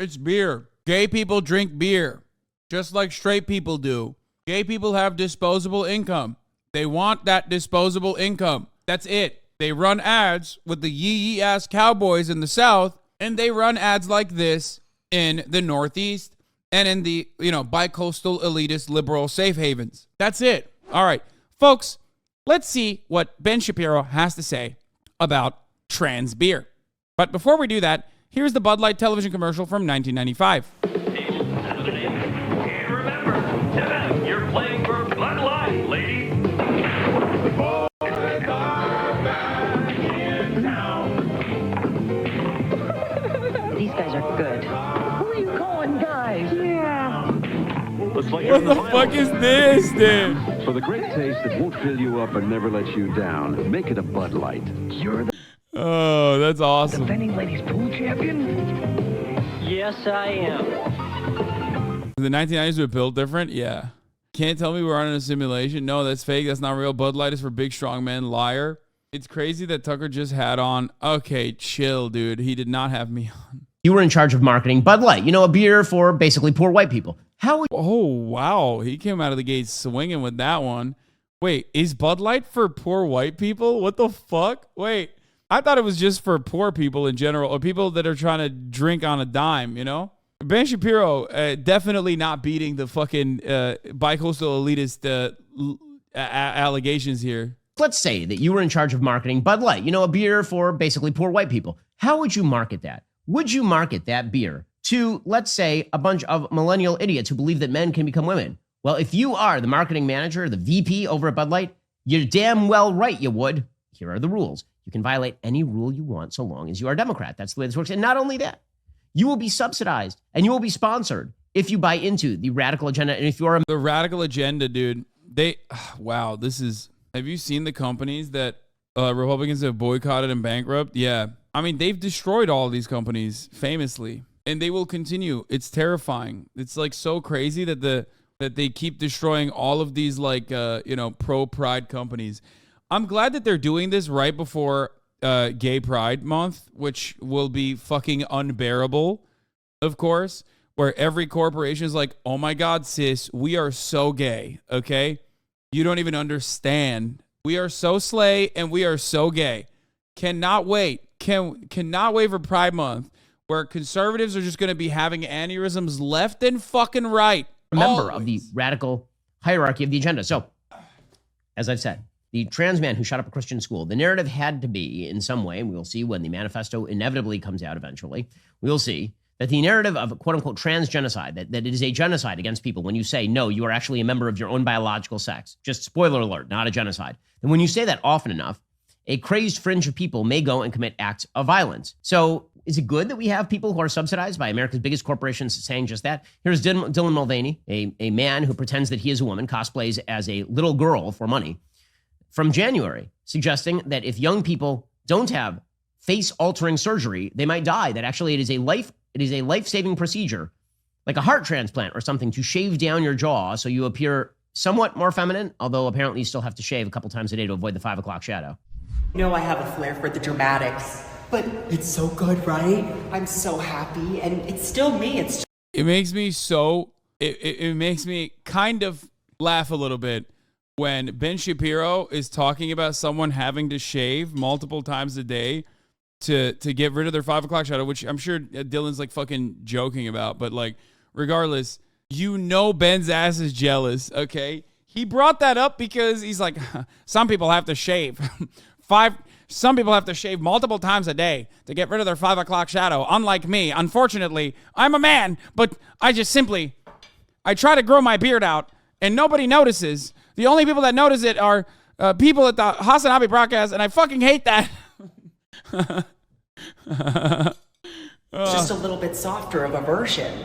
It's beer. Gay people drink beer, just like straight people do. Gay people have disposable income. They want that disposable income. That's it. They run ads with the yee ass cowboys in the South, and they run ads like this in the Northeast and in the, bi-coastal elitist liberal safe havens. That's it. All right, folks, let's see what Ben Shapiro has to say about trans beer. But before we do that, here's the Bud Light television commercial from 1995. And remember, you're playing for Bud Light, lady. These guys are good. Who are you calling guys? Yeah. Looks like What the fuck is this, dude? For the great taste that won't fill you up and never let you down, make it a Bud Light. You're the Oh, that's awesome. defending ladies pool champion? Yes, I am. The 1990s were built different? Yeah. Can't tell me we're on in a simulation. No, that's fake. That's not real. Bud Light is for big, strong men. Liar. It's crazy that Tucker just had on. Okay, chill, dude. He did not have me on. You were in charge of marketing Bud Light, a beer for basically poor white people. How would Oh, wow. He came out of the gate swinging with that one. Wait, is Bud Light for poor white people? What the fuck? Wait, I thought it was just for poor people in general, or people that are trying to drink on a dime, Ben Shapiro definitely not beating the fucking bi-coastal elitist allegations here. let's say that you were in charge of marketing Bud Light, a beer for basically poor white people. How would you market that? Would you market that beer to, let's say, a bunch of millennial idiots who believe that men can become women? Well, if you are the marketing manager, the VP over at Bud Light, you're damn well right you would. Here are the rules. You can violate any rule you want so long as you are a Democrat. That's the way this works. And not only that, you will be subsidized and you will be sponsored if you buy into the radical agenda. And if you are The radical agenda, dude. Wow, have you seen the companies that Republicans have boycotted and bankrupt? Yeah. I mean, they've destroyed all these companies famously, and they will continue. It's terrifying. It's like so crazy that they keep destroying all of these pro-pride companies. I'm glad that they're doing this right before Gay Pride Month, which will be fucking unbearable, of course, where every corporation is like, oh my God, sis, we are so gay, okay? You don't even understand. We are so slay and we are so gay. Cannot wait. Cannot wait for Pride Month, where conservatives are just going to be having aneurysms left and fucking right. a member of the radical hierarchy of the agenda. So, as I've said, the trans man who shot up a Christian school, the narrative had to be in some way, and we'll see when the manifesto inevitably comes out eventually, we'll see that the narrative of quote unquote trans genocide, that it is a genocide against people when you say, no, you are actually a member of your own biological sex. Just spoiler alert, not a genocide. And when you say that often enough, a crazed fringe of people may go and commit acts of violence. So is it good that we have people who are subsidized by America's biggest corporations saying just that? Here's Dylan Mulvaney, a man who pretends that he is a woman, cosplays as a little girl for money, from January, suggesting that if young people don't have face-altering surgery, they might die, that actually it is a life-saving procedure, like a heart transplant or something, to shave down your jaw so you appear somewhat more feminine, although apparently you still have to shave a couple times a day to avoid the 5 o'clock shadow. I have a flair for the dramatics, but it's so good, right? I'm so happy, and it's still me. It makes me it makes me kind of laugh a little bit when Ben Shapiro is talking about someone having to shave multiple times a day to get rid of their 5 o'clock shadow, which I'm sure Dylan's like fucking joking about, but like regardless, Ben's ass is jealous, okay? He brought that up because he's like, some people have to shave. Some people have to shave multiple times a day to get rid of their 5 o'clock shadow. Unlike me, unfortunately, I'm a man, but I try to grow my beard out and nobody notices. The only people that notice it are people at the Hasan Abi broadcast, and I fucking hate that. Just a little bit softer of a version.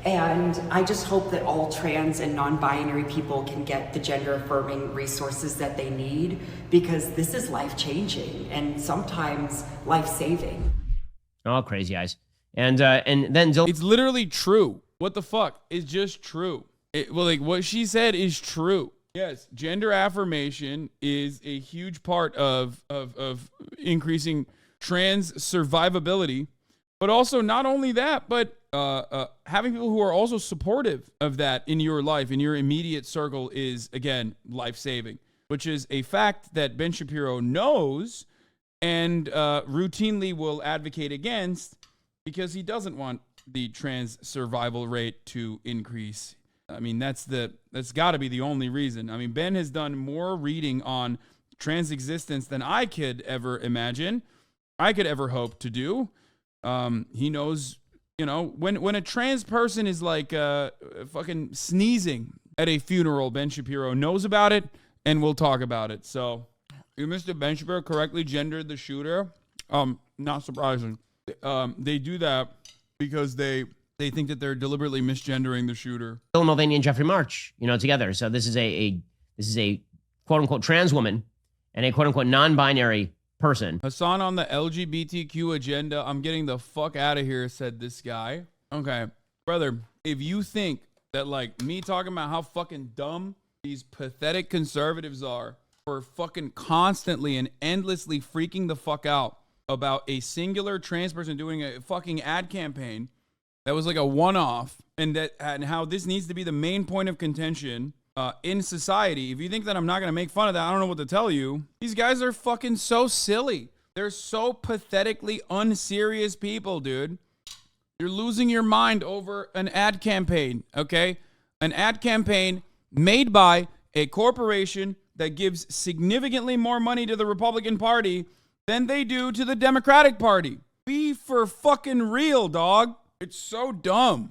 And I just hope that all trans and non-binary people can get the gender-affirming resources that they need, because this is life-changing and sometimes life-saving. Oh, crazy eyes. And then Dylan. It's literally true. What the fuck? It's just true. What she said is true. Yes, gender affirmation is a huge part of increasing trans survivability. But also, not only that, but having people who are also supportive of that in your life, in your immediate circle, is, again, life-saving, which is a fact that Ben Shapiro knows and routinely will advocate against because he doesn't want the trans survival rate to increase. I mean, that's got to be the only reason. I mean, Ben has done more reading on trans existence than I could ever imagine, I could ever hope to do. He knows, you know, when a trans person is like fucking sneezing at a funeral, Ben Shapiro knows about it and will talk about it. So, Mr. Ben Shapiro correctly gendered the shooter. Not surprising. They do that because they think that they're deliberately misgendering the shooter. Dylan Mulvaney and Jeffrey March, you know, together. So this is a quote unquote trans woman and a quote unquote non-binary person. Hasan on the LGBTQ agenda. I'm getting the fuck out of here, said this guy. Okay, brother, if you think that like me talking about how fucking dumb these pathetic conservatives are for fucking constantly and endlessly freaking the fuck out about a singular trans person doing a fucking ad campaign that was like a one-off, and how this needs to be the main point of contention in society. If you think that I'm not going to make fun of that, I don't know what to tell you. These guys are fucking so silly. They're so pathetically unserious people, dude. You're losing your mind over an ad campaign, okay? An ad campaign made by a corporation that gives significantly more money to the Republican Party than they do to the Democratic Party. Be for fucking real, dog. It's so dumb.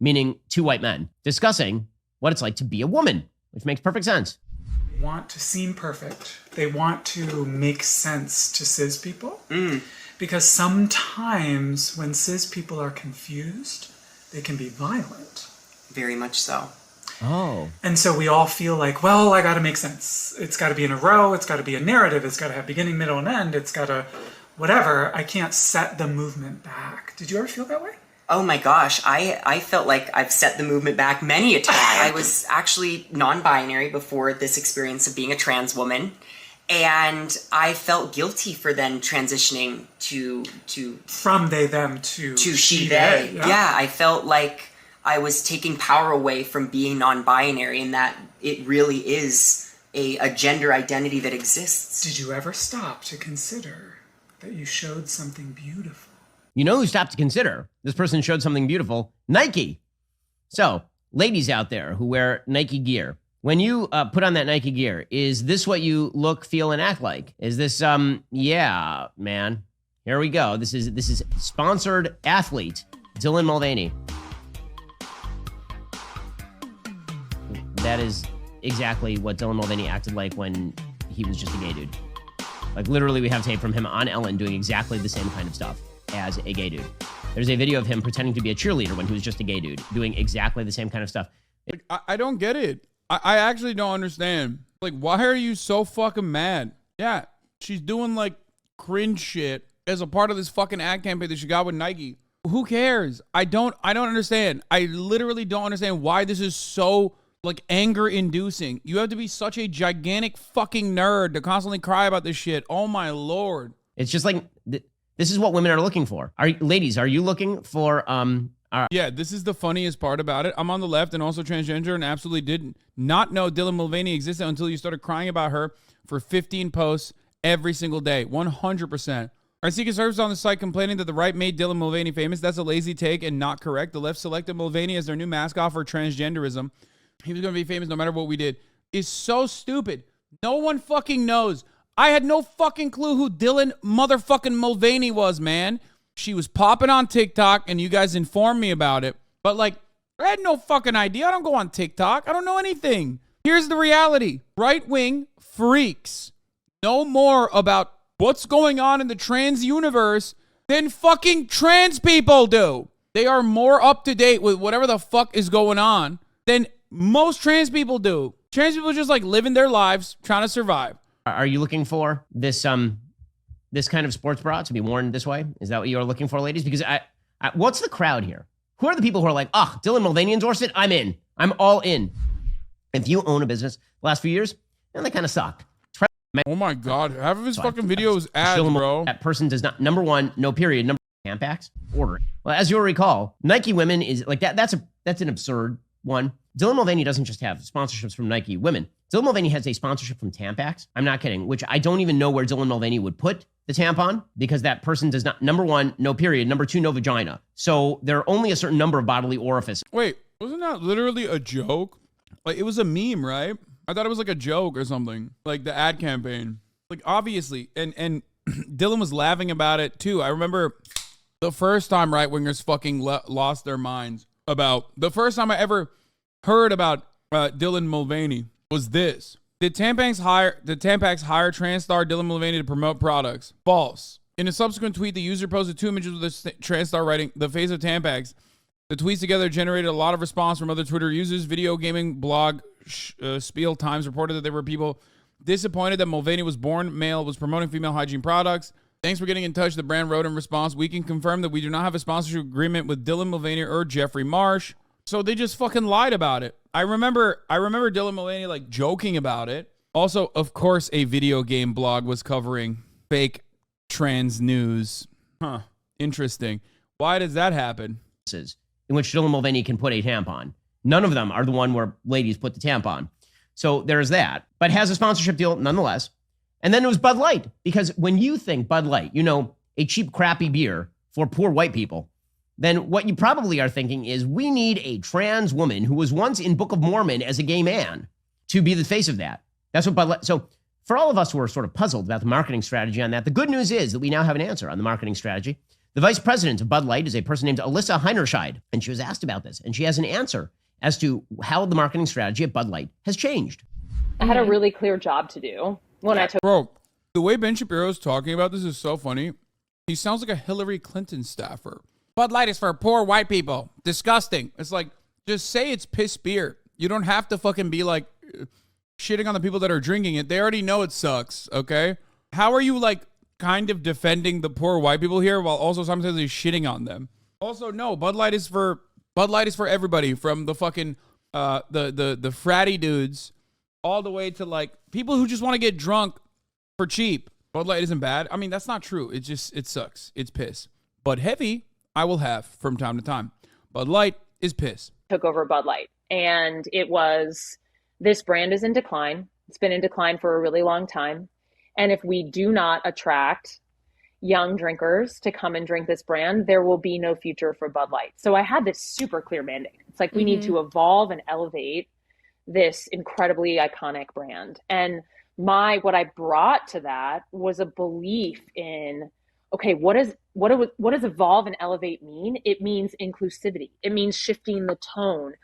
Meaning two white men discussing what it's like to be a woman, which makes perfect sense. They want to seem perfect. They want to make sense to cis people. Because sometimes when cis people are confused, they can be violent. Very much so. Oh. And so we all feel like, well, I got to make sense. It's got to be in a row. It's got to be a narrative. It's got to have beginning, middle, and end. It's got to whatever. I can't set the movement back. Did you ever feel that way? Oh my gosh, I felt like I've set the movement back many a time. I was actually non-binary before this experience of being a trans woman. And I felt guilty for then transitioning to from they, them to she, they. Yeah, I felt like I was taking power away from being non-binary, and that it really is a gender identity that exists. Did you ever stop to consider that you showed something beautiful? You know who stopped to consider this person showed something beautiful? Nike. So, ladies out there who wear Nike gear, when you put on that Nike gear, is this what you look, feel, and act like? Is this, yeah, man. Here we go. This is sponsored athlete, Dylan Mulvaney. That is exactly what Dylan Mulvaney acted like when he was just a gay dude. Like, literally, we have tape from him on Ellen doing exactly the same kind of stuff as a gay dude. There's a video of him pretending to be a cheerleader when he was just a gay dude, doing exactly the same kind of stuff. I don't get it. I actually don't understand. Like, why are you so fucking mad? Yeah, she's doing like cringe shit as a part of this fucking ad campaign that she got with Nike. Who cares? I don't understand. I literally don't understand why this is so like anger inducing. You have to be such a gigantic fucking nerd to constantly cry about this shit. Oh my Lord. It's just like, this is what women are looking for. Ladies, are you looking for, Yeah, this is the funniest part about it. I'm on the left and also transgender and absolutely did not know Dylan Mulvaney existed until you started crying about her for 15 posts every single day. 100%. I see conservatives on the site complaining that the right made Dylan Mulvaney famous. That's a lazy take and not correct. The left selected Mulvaney as their new mascot for transgenderism. He was going to be famous no matter what we did. Is so stupid. No one fucking knows. I had no fucking clue who Dylan motherfucking Mulvaney was, man. She was popping on TikTok, and you guys informed me about it. But, like, I had no fucking idea. I don't go on TikTok. I don't know anything. Here's the reality. Right-wing freaks know more about what's going on in the trans universe than fucking trans people do. They are more up-to-date with whatever the fuck is going on than most trans people do. Trans people are just, like, living their lives, trying to survive. Are you looking for this this kind of sports bra to be worn this way? Is that what you're looking for, ladies? Because I what's the crowd here? Who are the people who are like, Dylan Mulvaney endorsed it? I'm in. I'm all in. If you own a business the last few years, then they kind of suck. Oh my God. Half of his fucking videos ads, bro. That person does not, number one, no period. Number Tampax? Order it. Well, as you'll recall, Nike Women is like that. That's an absurd one. Dylan Mulvaney doesn't just have sponsorships from Nike Women. Dylan Mulvaney has a sponsorship from Tampax. I'm not kidding, which I don't even know where Dylan Mulvaney would put the tampon because that person does not, number one, no period. Number two, no vagina. So there are only a certain number of bodily orifices. Wait, wasn't that literally a joke? Like, it was a meme, right? I thought it was like a joke or something, like the ad campaign. Like, obviously, and Dylan was laughing about it too. I remember the first time right-wingers fucking lost their minds about, the first time I ever heard about Dylan Mulvaney was this. Did Tampax hire trans star Dylan Mulvaney to promote products? False. In a subsequent tweet, the user posted 2 images with the trans star writing, "The face of Tampax." The tweets together generated a lot of response from other Twitter users. Video gaming blog Spiel Times reported that there were people disappointed that Mulvaney was born male, was promoting female hygiene products. Thanks for getting in touch, the brand wrote in response. We can confirm that we do not have a sponsorship agreement with Dylan Mulvaney or Jeffrey Marsh. So they just fucking lied about it. I remember Dylan Mulvaney like joking about it. Also, of course, a video game blog was covering fake trans news. Huh. Interesting. Why does that happen? In which Dylan Mulvaney can put a tampon. None of them are the one where ladies put the tampon. So there's that, but has a sponsorship deal nonetheless. And then it was Bud Light, because when you think Bud Light, you know, a cheap, crappy beer for poor white people, then what you probably are thinking is we need a trans woman who was once in Book of Mormon as a gay man to be the face of that. That's what Bud Light. So for all of us who are sort of puzzled about the marketing strategy on that, the good news is that we now have an answer on the marketing strategy. The vice president of Bud Light is a person named Alyssa Heinerscheid, and she was asked about this, and she has an answer as to how the marketing strategy at Bud Light has changed. I had a really clear job to do when I took. Bro, the way Ben Shapiro is talking about this is so funny. He sounds like a Hillary Clinton staffer. Bud Light is for poor white people. Disgusting. It's like, just say it's piss beer. You don't have to fucking be like shitting on the people that are drinking it. They already know it sucks, okay? How are you like kind of defending the poor white people here while also sometimes shitting on them? Also, no, Bud Light is for everybody, from the fucking the fratty dudes all the way to like people who just want to get drunk for cheap. Bud Light isn't bad. I mean, that's not true. It sucks. It's piss. Bud Heavy, I will have from time to time. Bud Light is piss. Took over Bud Light, and it was, this brand is in decline. It's been in decline for a really long time. And if we do not attract young drinkers to come and drink this brand, there will be no future for Bud Light. So I had this super clear mandate. It's like, we need to evolve and elevate this incredibly iconic brand. And what I brought to that was a belief in, okay, what does evolve and elevate mean? It means inclusivity. It means shifting the tone.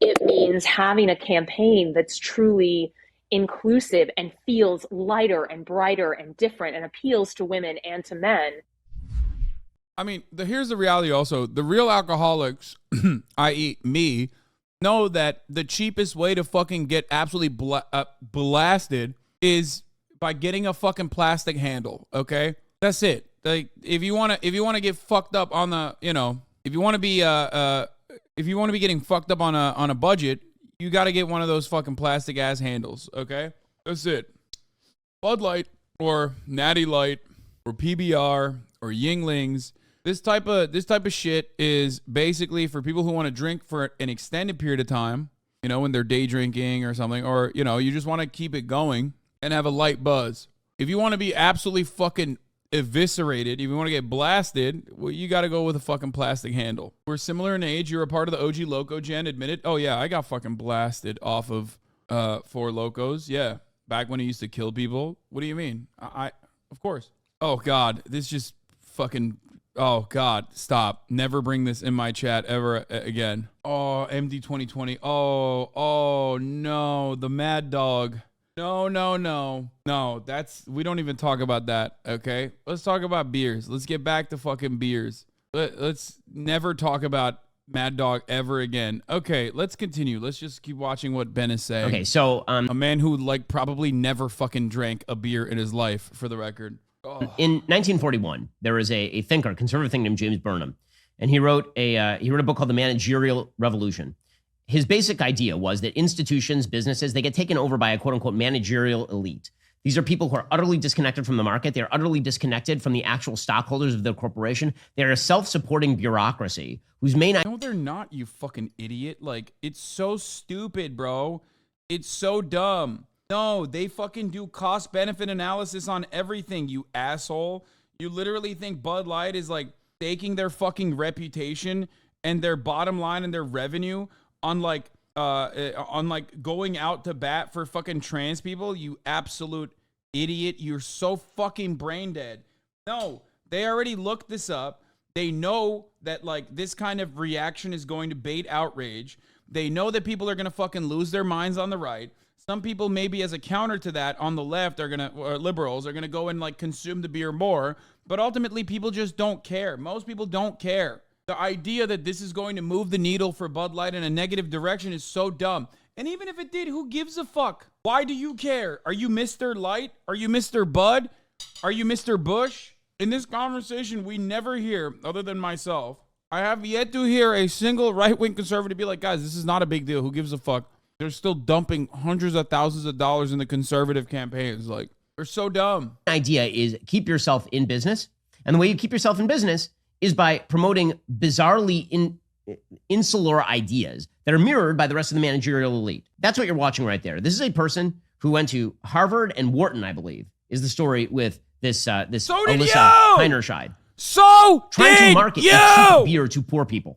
It means having a campaign that's truly inclusive and feels lighter and brighter and different and appeals to women and to men. I mean, here's the reality also. The real alcoholics, i.e. me, know that the cheapest way to fucking get absolutely blasted is by getting a fucking plastic handle, okay? That's it. Like, if you want to get fucked up on the, you know, if you want to be getting fucked up on a budget, you got to get one of those fucking plastic ass handles, okay? That's it. Bud Light or Natty Light or PBR or Yinglings, this type of shit is basically for people who want to drink for an extended period of time, you know, when they're day drinking or something, or, you know, you just want to keep it going and have a light buzz. If you want to be absolutely fucking eviscerated, if you want to get blasted, well, you got to go with a fucking plastic handle. We're similar in age. You're a part of the OG Loco gen. Admit it. Oh yeah, I got fucking blasted off of Four Locos. Yeah, back when he used to kill people. What do you mean? I of course. Oh god, this just fucking. Oh god, stop. Never bring this in my chat ever again. Oh, MD 2020. Oh no, the Mad Dog. No, we don't even talk about that, okay? Let's talk about beers. Let's get back to fucking beers. Let's never talk about Mad Dog ever again. Okay, let's continue. Let's just keep watching what Ben is saying. Okay, so a man who like probably never fucking drank a beer in his life, for the record. Oh. In 1941, there was a thinker, conservative thinker named James Burnham, and he wrote a book called The Managerial Revolution. His basic idea was that institutions, businesses, they get taken over by a quote-unquote managerial elite. These are people who are utterly disconnected from the market. They're utterly disconnected from the actual stockholders of the corporation. They're a self-supporting bureaucracy whose main... No, they're not, you fucking idiot. Like, it's so stupid, bro. It's so dumb. No, they fucking do cost-benefit analysis on everything, you asshole. You literally think Bud Light is, like, staking their fucking reputation and their bottom line and their revenue on, like, going out to bat for fucking trans people? You absolute idiot. You're so fucking brain dead. No, they already looked this up. They know that, like, this kind of reaction is going to bait outrage. They know that people are going to fucking lose their minds on the right. Some people, maybe as a counter to that on the left, or liberals are going to go and, like, consume the beer more. But ultimately, people just don't care. Most people don't care. The idea that this is going to move the needle for Bud Light in a negative direction is so dumb. And even if it did, who gives a fuck? Why do you care? Are you Mr. Light? Are you Mr. Bud? Are you Mr. Bush? In this conversation, we never hear, other than myself, I have yet to hear a single right-wing conservative be like, guys, this is not a big deal. Who gives a fuck? They're still dumping hundreds of thousands of dollars in the conservative campaigns. Like, they're so dumb. Idea is keep yourself in business. And the way you keep yourself in business is by promoting bizarrely insular ideas that are mirrored by the rest of the managerial elite. That's what you're watching right there. This is a person who went to Harvard and Wharton, I believe, is the story with this Alyssa Heinerscheid. So trying to market a cheap beer to poor people.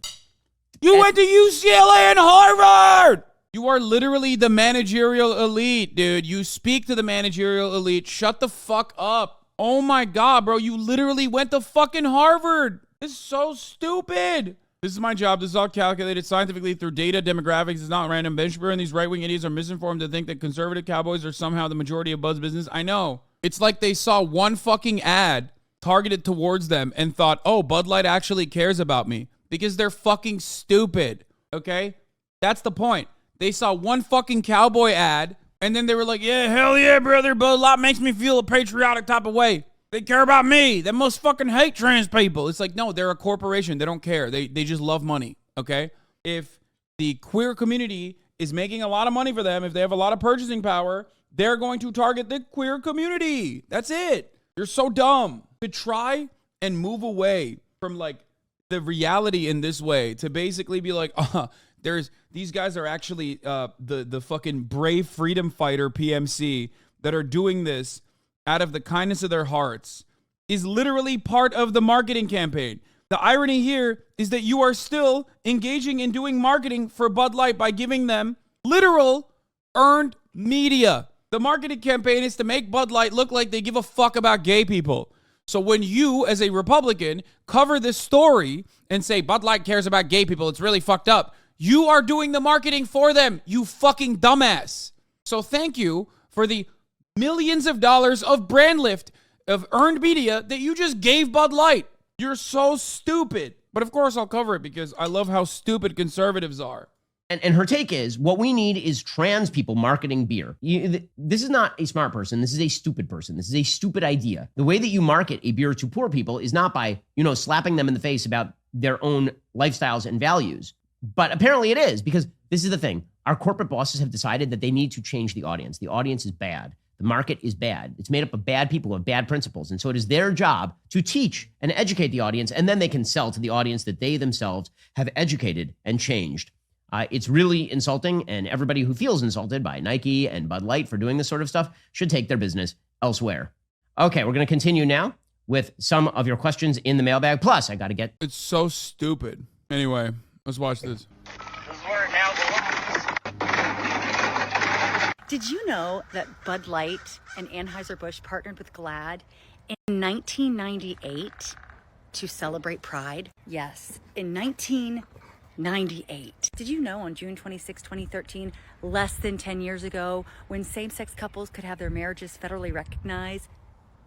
You went to UCLA and Harvard. You are literally the managerial elite, dude. You speak to the managerial elite. Shut the fuck up. Oh my God, bro. You literally went to fucking Harvard. This is so stupid. This is my job. This is all calculated scientifically through data, demographics. It's not random. Ben Shapiro and these right-wing idiots are misinformed to think that conservative cowboys are somehow the majority of Bud's business. I know. It's like they saw one fucking ad targeted towards them and thought, oh, Bud Light actually cares about me, because they're fucking stupid, okay? That's the point. They saw one fucking cowboy ad, and then they were like, yeah, hell yeah, brother, Bud Light makes me feel a patriotic type of way. They care about me. They must fucking hate trans people. It's like, no, they're a corporation. They don't care. They just love money, okay? If the queer community is making a lot of money for them, if they have a lot of purchasing power, they're going to target the queer community. That's it. You're so dumb. To try and move away from, like, the reality in this way, to basically be like, these guys are actually the fucking brave freedom fighter PMC that are doing this out of the kindness of their hearts, is literally part of the marketing campaign. The irony here is that you are still engaging in doing marketing for Bud Light by giving them literal earned media. The marketing campaign is to make Bud Light look like they give a fuck about gay people. So when you, as a Republican, cover this story and say Bud Light cares about gay people, it's really fucked up, you are doing the marketing for them, you fucking dumbass. So thank you for the millions of dollars of brand lift of earned media that you just gave Bud Light. You're so stupid. But of course I'll cover it because I love how stupid conservatives are. And her take is, what we need is trans people marketing beer. This is not a smart person. This is a stupid person. This is a stupid idea. The way that you market a beer to poor people is not by, slapping them in the face about their own lifestyles and values. But apparently it is, because this is the thing. Our corporate bosses have decided that they need to change the audience. The audience is bad. The market is bad. It's made up of bad people who have bad principles. And so it is their job to teach and educate the audience, and then they can sell to the audience that they themselves have educated and changed. It's really insulting, and everybody who feels insulted by Nike and Bud Light for doing this sort of stuff should take their business elsewhere. Okay, we're going to continue now with some of your questions in the mailbag. Plus, I got to get... It's so stupid. Anyway, let's watch this. Did you know that Bud Light and Anheuser-Busch partnered with GLAAD in 1998 to celebrate Pride? Yes, in 1998. Did you know on June 26, 2013, less than 10 years ago, when same-sex couples could have their marriages federally recognized,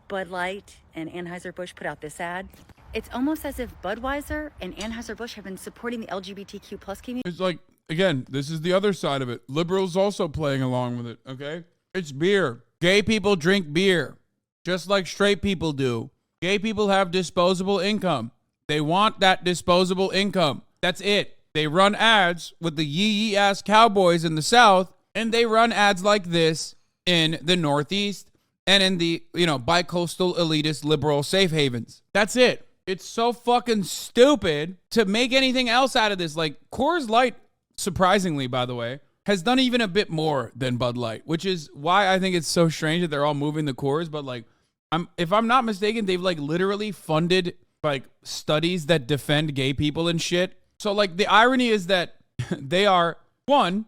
Bud Light and Anheuser-Busch put out this ad? It's almost as if Budweiser and Anheuser-Busch have been supporting the LGBTQ plus community. It's like, again, this is the other side of it. Liberals also playing along with it, okay? It's beer. Gay people drink beer, just like straight people do. Gay people have disposable income. They want that disposable income. That's it. They run ads with the yee-yee-ass cowboys in the South, and they run ads like this in the Northeast and in the, bi-coastal elitist liberal safe havens. That's it. It's so fucking stupid to make anything else out of this. Like, Coors Light, surprisingly, by the way, has done even a bit more than Bud Light, which is why I think it's so strange that they're all moving the Coors. But like, if I'm not mistaken, they've like literally funded like studies that defend gay people and shit. So like, the irony is that they are, one,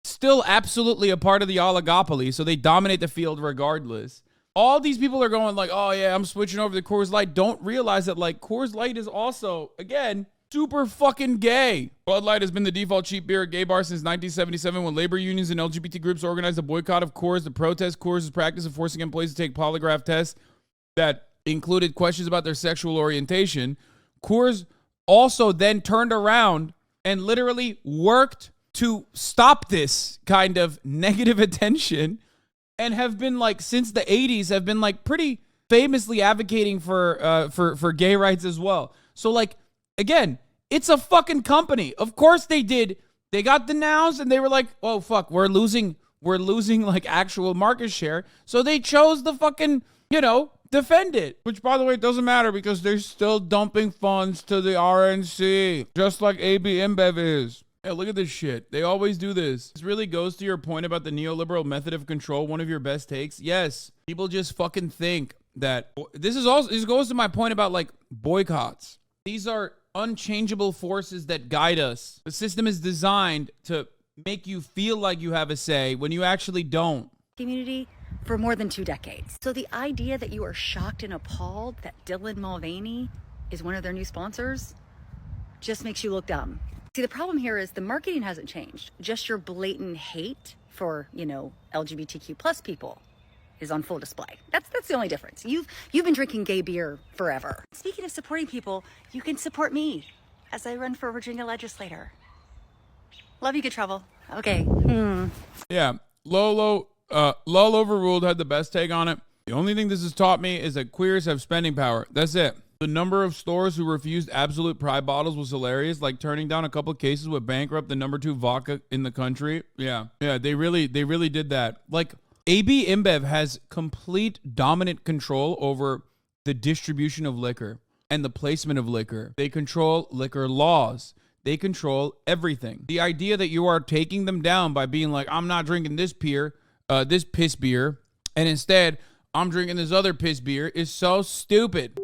still absolutely a part of the oligopoly, so they dominate the field regardless. All these people are going like, oh yeah, I'm switching over to Coors Light. Don't realize that like Coors Light is also, again, super fucking gay. Bud Light has been the default cheap beer at gay bars since 1977 when labor unions and LGBT groups organized a boycott of Coors to protest Coors' practice of forcing employees to take polygraph tests that included questions about their sexual orientation. Coors also then turned around and literally worked to stop this kind of negative attention and have been like, since the 80s, have been like pretty famously advocating for gay rights as well. So like, again, it's a fucking company. Of course they did. They got denounced and they were like, oh fuck, we're losing like actual market share. So they chose the fucking, defend it. Which, by the way, doesn't matter because they're still dumping funds to the RNC, just like AB InBev is. Yeah, look at this shit. They always do this. This really goes to your point about the neoliberal method of control, one of your best takes. Yes, people just fucking think that this goes to my point about like boycotts. These are unchangeable forces that guide us. The system is designed to make you feel like you have a say when you actually don't. Community for more than 2 decades. So the idea that you are shocked and appalled that Dylan Mulvaney is one of their new sponsors just makes you look dumb. See, the problem here is the marketing hasn't changed. Just your blatant hate for, LGBTQ plus people is on full display. That's the only difference. You've been drinking gay beer forever. Speaking of supporting people, you can support me as I run for Virginia legislator. Love you, good travel. Okay. Yeah, Lolo Overruled had the best take on it. The only thing this has taught me is that queers have spending power. That's it. The number of stores who refused Absolute Pride bottles was hilarious, like turning down a couple of cases would bankrupt the number 2 vodka in the country. Yeah, they really did that. Like, AB InBev has complete dominant control over the distribution of liquor and the placement of liquor. They control liquor laws. They control everything. The idea that you are taking them down by being like, I'm not drinking this piss beer, and instead I'm drinking this other piss beer is so stupid.